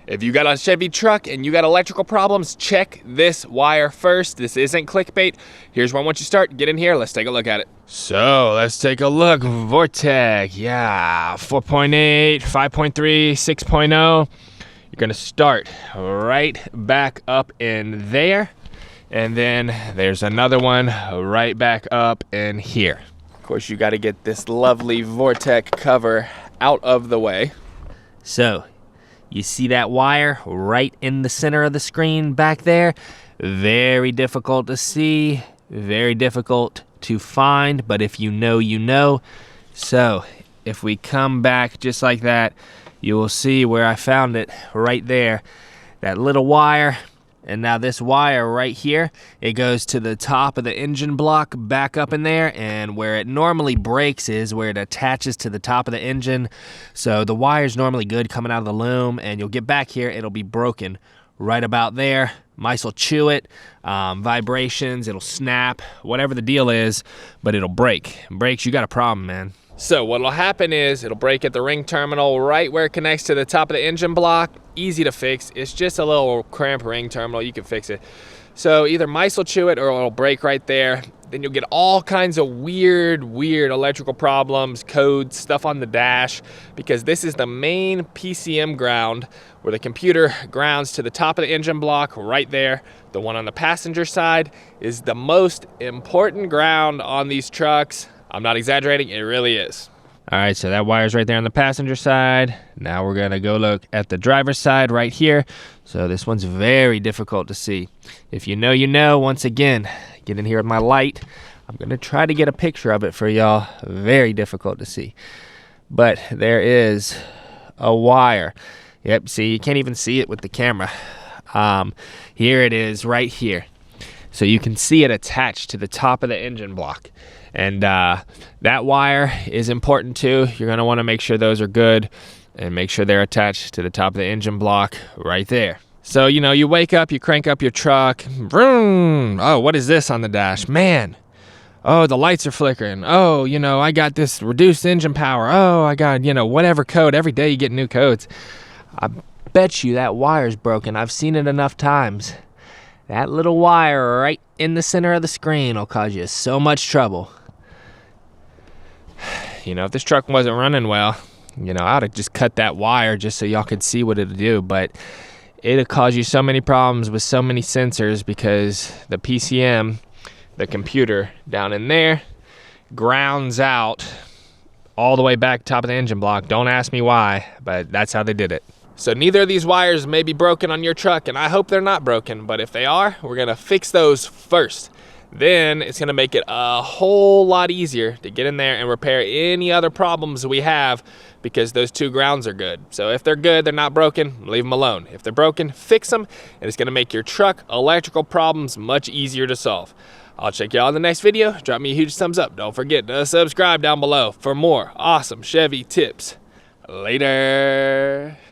If you got a Chevy truck and you got electrical problems, check this wire first. This isn't clickbait. Here's where I want you to start. Get in here, let's take a look at it. So let's take a look. Vortec, yeah, 4.8, 5.3, 6.0. You're gonna start right back up in there. And then there's another one right back up in here. Of course, you gotta get this lovely Vortec cover out of the way. So, you see that wire right in the center of the screen back there? Very difficult to see, very difficult to find, but if you know, you know. So, if we come back just like that, you will see where I found it right there. That little wire, and now this wire right here, it goes to the top of the engine block back up in there, and where it normally breaks is where it attaches to the top of the engine. So the wire's normally good coming out of the loom, and you'll get back here, it'll be broken right about there. Mice will chew it, vibrations, it'll snap, whatever the deal is, but it'll break. It breaks, you got a problem, man. So what'll happen is it'll break at the ring terminal right where it connects to the top of the engine block. Easy to fix. It's just a little cramp ring terminal. You can fix it. So either mice will chew it or it'll break right there. Then you'll get all kinds of weird electrical problems, codes, stuff on the dash, because this is the main PCM ground where the computer grounds to the top of the engine block right there. The one on the passenger side is the most important ground on these trucks. I'm not exaggerating, it really is. All right, so that wire's right there on the passenger side. Now we're gonna go look at the driver's side right here. So this one's very difficult to see. If you know, you know. Once again, get in here with my light. I'm gonna try to get a picture of it for y'all. Very difficult to see. But there is a wire. Yep, see, you can't even see it with the camera. Here it is right here. So you can see it attached to the top of the engine block. And that wire is important too. You're gonna wanna make sure those are good and make sure they're attached to the top of the engine block right there. So, you know, you wake up, you crank up your truck, vroom. Oh, what is this on the dash? Man, oh, the lights are flickering. Oh, you know, I got this reduced engine power. Oh, I got, you know, whatever code. Every day you get new codes. I bet you that wire's broken. I've seen it enough times. That little wire right in the center of the screen will cause you so much trouble. You know, if this truck wasn't running well, you know, I'd have just cut that wire just so y'all could see what it'll do, but it'll cause you so many problems with so many sensors because the PCM, the computer down in there, grounds out all the way back top of the engine block. Don't ask me why, but that's how they did it. So neither of these wires may be broken on your truck, and I hope they're not broken, but if they are, we're gonna fix those first. Then it's gonna make it a whole lot easier to get in there and repair any other problems we have because those two grounds are good. So if they're good, they're not broken, leave them alone. If they're broken, fix them, and it's gonna make your truck electrical problems much easier to solve. I'll check y'all in the next video. Drop me a huge thumbs up. Don't forget to subscribe down below for more awesome Chevy tips. Later.